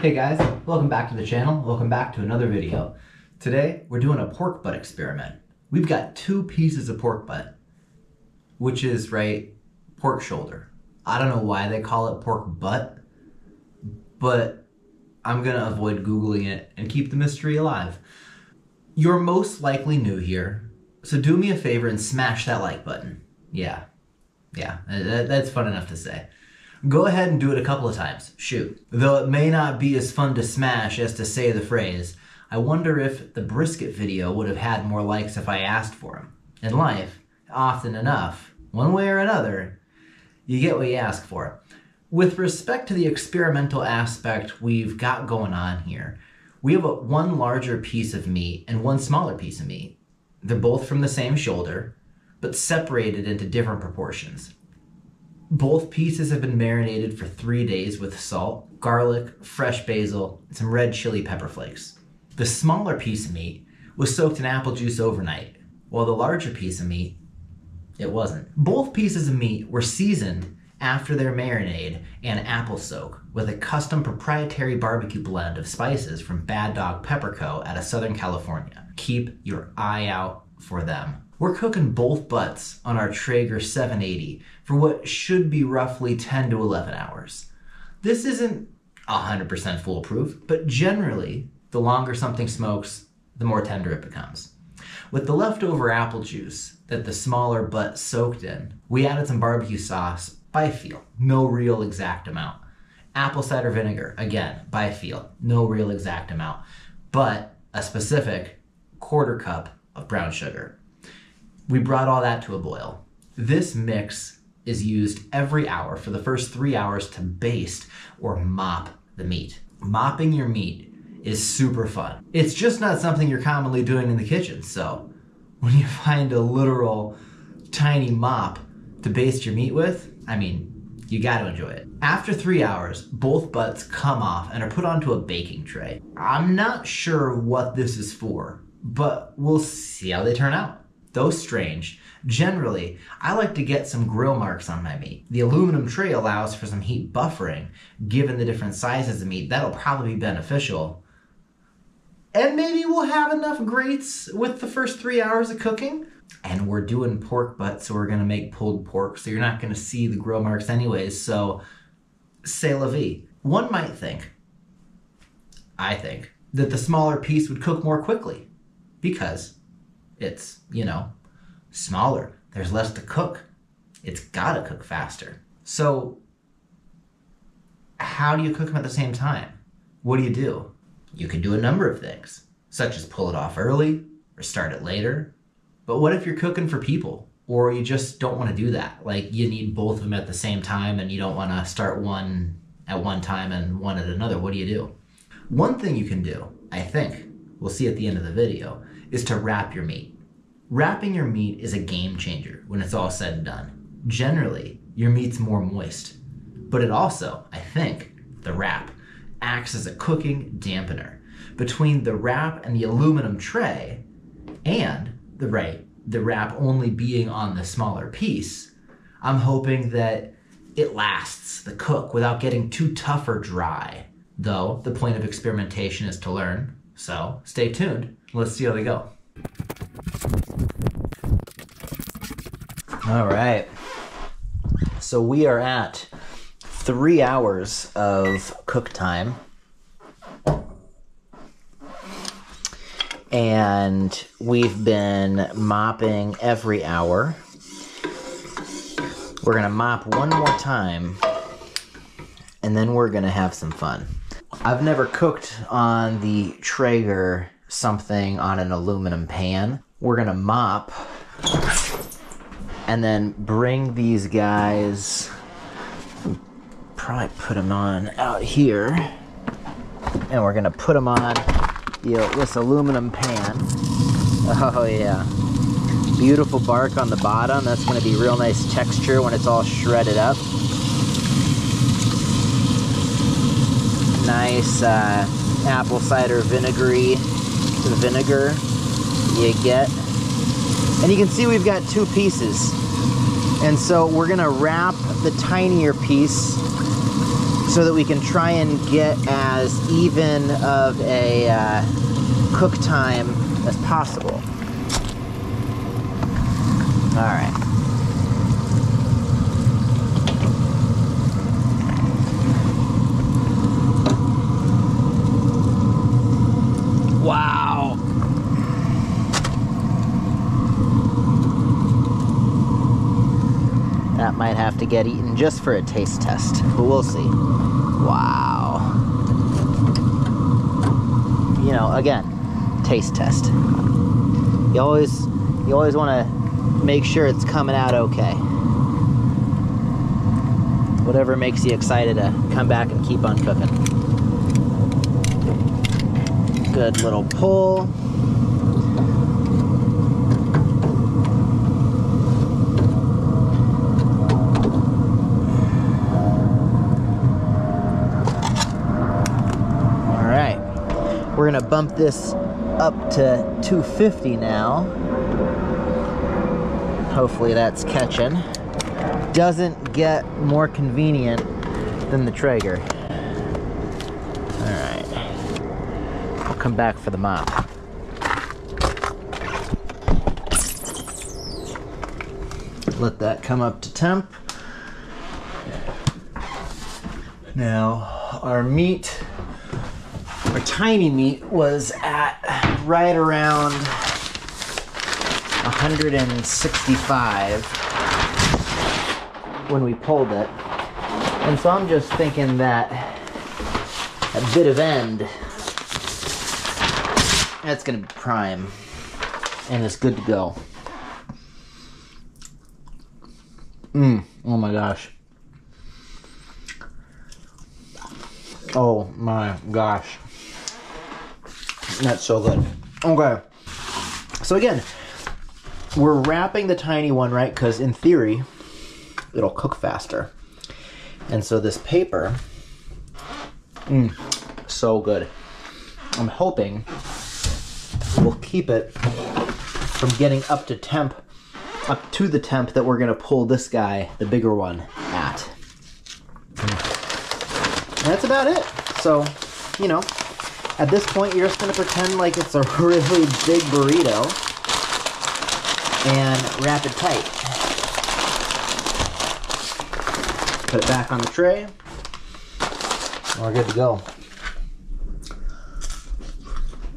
Hey guys, welcome back to the channel. Welcome back to another video. Today, we're doing a pork butt experiment. We've got 2 pieces of pork butt, which is, right, pork shoulder. I don't know why they call it pork butt, but I'm gonna avoid Googling it and keep the mystery alive. You're most likely new here, so do me a favor and smash that like button. Yeah, that's fun enough to say. Go ahead and do it a couple of times, shoot. Though it may not be as fun to smash as to say the phrase, I wonder if the brisket video would have had more likes if I asked for them. In life, often enough, one way or another, you get what you ask for. With respect to the experimental aspect we've got going on here, we have one larger piece of meat and one smaller piece of meat. They're both from the same shoulder, but separated into different proportions. Both pieces have been marinated for 3 days with salt, garlic, fresh basil, and some red chili pepper flakes. The smaller piece of meat was soaked in apple juice overnight, while the larger piece of meat, it wasn't. Both pieces of meat were seasoned after their marinade and apple soak with a custom proprietary barbecue blend of spices from Bad Dog Pepper Co. out of Southern California. Keep your eye out for them. We're cooking both butts on our Traeger 780 for what should be roughly 10 to 11 hours. This isn't 100% foolproof, but generally, the longer something smokes, the more tender it becomes. With the leftover apple juice that the smaller butt soaked in, we added some barbecue sauce by feel, no real exact amount. Apple cider vinegar, again, by feel, no real exact amount, but a specific 1/4 cup of brown sugar. We brought all that to a boil. This mix is used every hour for the first 3 hours to baste or mop the meat. Mopping your meat is super fun. It's just not something you're commonly doing in the kitchen, so when you find a literal tiny mop to baste your meat with, I mean, you gotta enjoy it. After 3 hours, both butts come off and are put onto a baking tray. I'm not sure what this is for, but we'll see how they turn out. Though strange, generally, I like to get some grill marks on my meat. The aluminum tray allows for some heat buffering. Given the different sizes of meat, that'll probably be beneficial. And maybe we'll have enough grates with the first 3 hours of cooking. And we're doing pork butt, so we're gonna make pulled pork, so you're not gonna see the grill marks anyways, so c'est la vie. One might think, I think, that the smaller piece would cook more quickly because it's, you know, smaller. There's less to cook. It's gotta cook faster. So how do you cook them at the same time? What do? You could do a number of things, such as pull it off early or start it later. But what if you're cooking for people or you just don't want to do that? Like you need both of them at the same time and you don't want to start one at one time and one at another. What do you do? One thing you can do, I think, we'll see at the end of the video, is to wrap your meat. Wrapping your meat is a game changer when it's all said and done. Generally, your meat's more moist, but it also, I think, the wrap, acts as a cooking dampener. Between the wrap and the aluminum tray, and the wrap only being on the smaller piece, I'm hoping that it lasts the cook without getting too tough or dry. Though, the point of experimentation is to learn, so stay tuned. Let's see how they go. All right, so we are at 3 hours of cook time. And we've been mopping every hour. We're gonna mop one more time, and then we're gonna have some fun. I've never cooked on the Traeger something on an aluminum pan. We're gonna mop and then bring these guys, probably put them on out here, and we're gonna put them on this aluminum pan. Oh yeah, beautiful bark on the bottom. That's gonna be real nice texture when it's all shredded up. Nice apple cider vinegar you get. And you can see we've got 2 pieces. And so we're gonna wrap the tinier piece so that we can try and get as even of a cook time as possible. All right. Wow. That might have to get eaten just for a taste test, but we'll see. Wow. You know, again, taste test. You always want to make sure it's coming out okay. Whatever makes you excited to come back and keep on cooking. Good little pull. We're gonna bump this up to 250 now. Hopefully that's catching. Doesn't get more convenient than the Traeger. All right, I'll come back for the mop. Let that come up to temp. Now, our meat, our tiny meat was at right around 165 when we pulled it. And so I'm just thinking that a bit of end, that's gonna be prime and it's good to go. Oh my gosh. Oh my gosh. That's so good. Okay. So again, we're wrapping the tiny one, right? Because in theory, it'll cook faster. And so this paper, so good. I'm hoping we'll keep it from getting up to the temp that we're gonna pull this guy, the bigger one, at. And that's about it. So, you know, at this point, you're just gonna pretend like it's a really big burrito and wrap it tight. Put it back on the tray. We're good to go.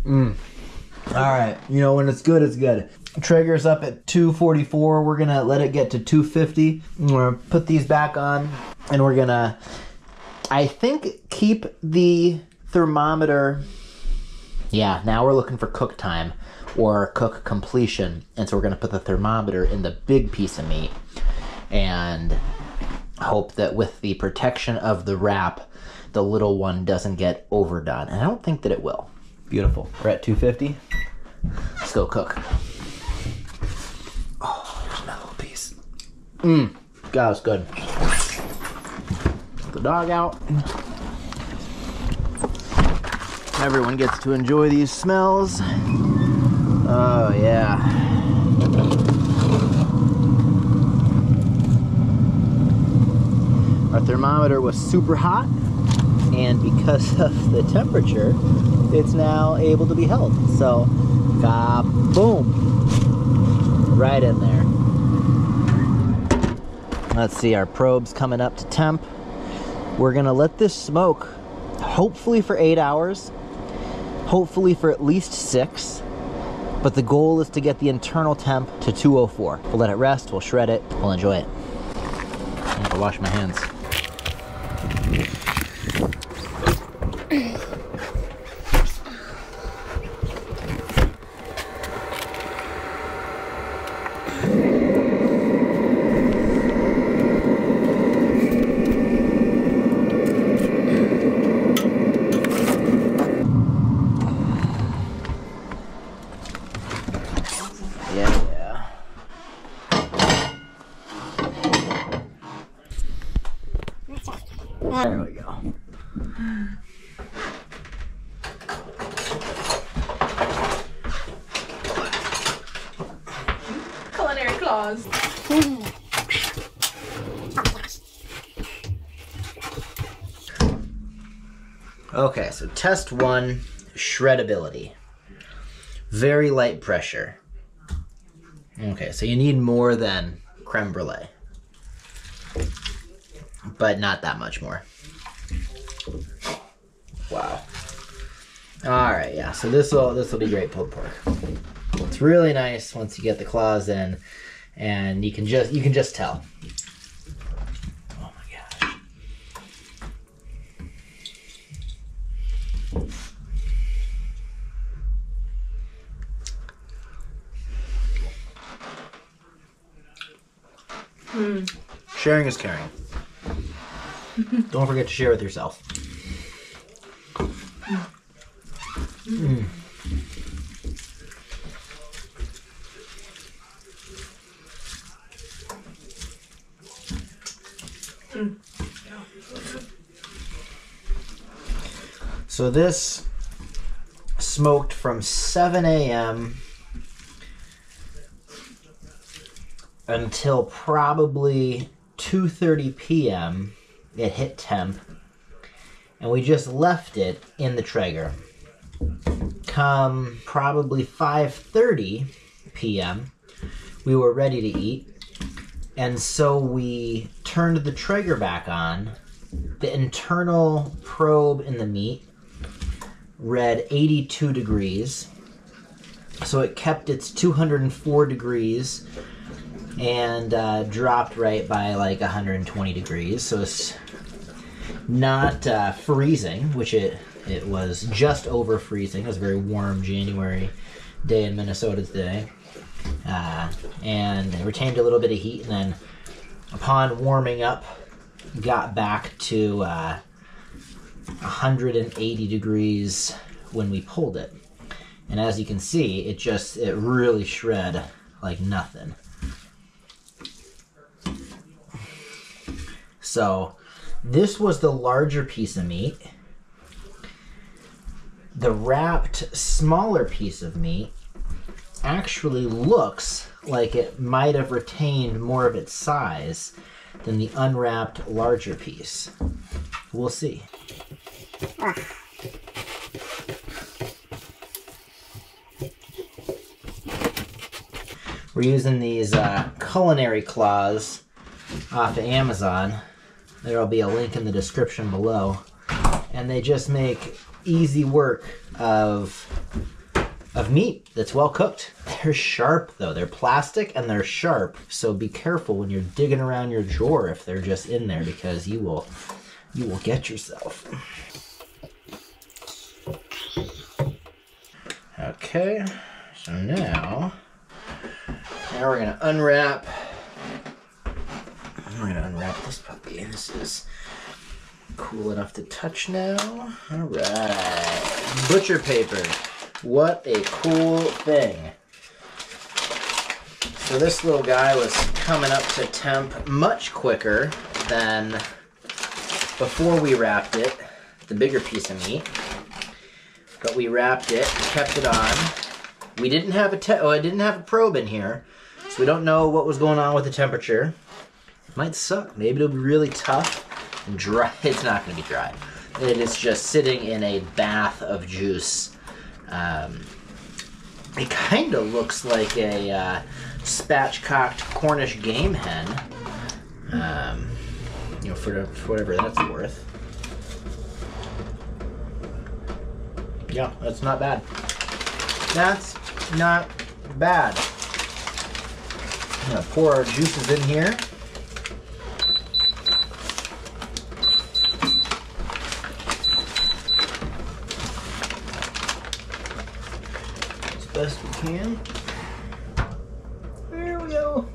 All right, you know, when it's good, it's good. Traeger's up at 244. We're gonna let it get to 250. We're gonna put these back on, and we're gonna, I think, keep the thermometer. Yeah, now we're looking for cook time or cook completion, and so we're gonna put the thermometer in the big piece of meat and hope that with the protection of the wrap, the little one doesn't get overdone, and I don't think that it will. Beautiful. We're at 250. Let's go cook. Oh, here's another little piece. God, it's good. Get the dog out. Everyone gets to enjoy these smells. Oh, yeah. Our thermometer was super hot, and because of the temperature, it's now able to be held. So, boom. Right in there. Let's see, our probe's coming up to temp. We're gonna let this smoke, hopefully for 8 hours, hopefully for at least 6, but the goal is to get the internal temp to 204. We'll let it rest, we'll shred it, we'll enjoy it. I have to wash my hands. There we go. Culinary claws. Okay, so test 1, shreddability. Very light pressure. Okay, so you need more than creme brulee, but not that much more. Wow. All right, yeah. So this will be great pulled pork. It's really nice once you get the claws in, and you can just tell. Oh my gosh. Sharing is caring. Don't forget to share with yourself. So this smoked from 7 a.m. until probably 2:30 p.m. It hit temp, and we just left it in the Traeger. Come probably 5:30 p.m. we were ready to eat, and so we turned the Traeger back on. The internal probe in the meat read 82 degrees, so it kept its 204 degrees and dropped right by like 120 degrees, so it's not freezing, which it was just over freezing. It was a very warm January day in Minnesota today, and it retained a little bit of heat, and then upon warming up got back to 180 degrees when we pulled it. And as you can see, it really shred like nothing. So this was the larger piece of meat. The wrapped smaller piece of meat actually looks like it might have retained more of its size than the unwrapped larger piece. We'll see. We're using these culinary claws off of Amazon. There'll be a link in the description below. And they just make easy work of meat that's well cooked. They're sharp though. They're plastic and they're sharp. So be careful when you're digging around your drawer if they're just in there, because you will get yourself. Okay, so now we're gonna unwrap. We're gonna unwrap this puppy. This is cool enough to touch now. All right, butcher paper. What a cool thing. So this little guy was coming up to temp much quicker than before we wrapped it, the bigger piece of meat. But we wrapped it, kept it on. We didn't have I didn't have a probe in here, so we don't know what was going on with the temperature. It might suck. Maybe it'll be really tough and dry. It's not going to be dry. It is just sitting in a bath of juice. It kind of looks like a spatchcocked Cornish game hen, you know, for whatever that's worth. Yeah, that's not bad. That's not bad. I'm gonna pour our juices in here. Best we can. There we go.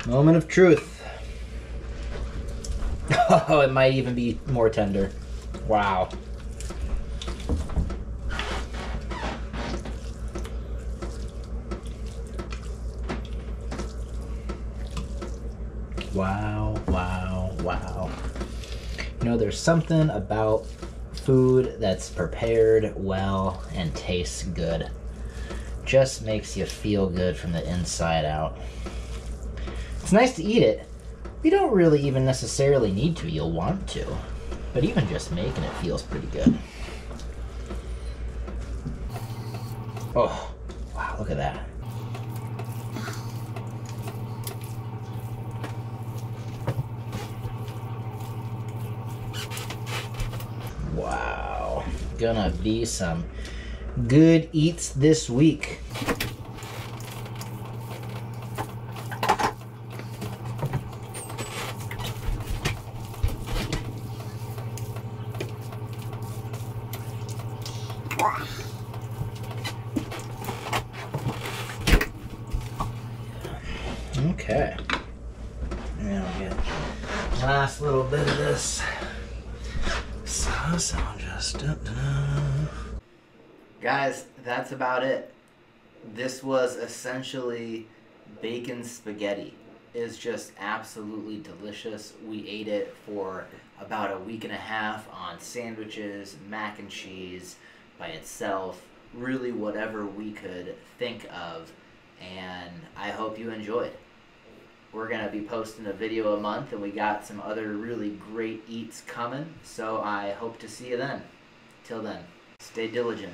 Moment of truth. Oh, it might even be more tender. Wow. Wow, wow, wow. You know, there's something about food that's prepared well and tastes good. Just makes you feel good from the inside out. It's nice to eat it. You don't really even necessarily need to. You'll want to. But even just making it feels pretty good. Oh, wow, look at that. Wow, gonna be some good eats this week. Okay. Now we'll get last little bit of this sauce. I'll just Guys, that's about it. This was essentially bacon spaghetti. It's just absolutely delicious. We ate it for about a week and a half on sandwiches, mac and cheese by itself, really whatever we could think of, and I hope you enjoyed. We're going to be posting a video a month, and we got some other really great eats coming, so I hope to see you then. Till then, stay diligent.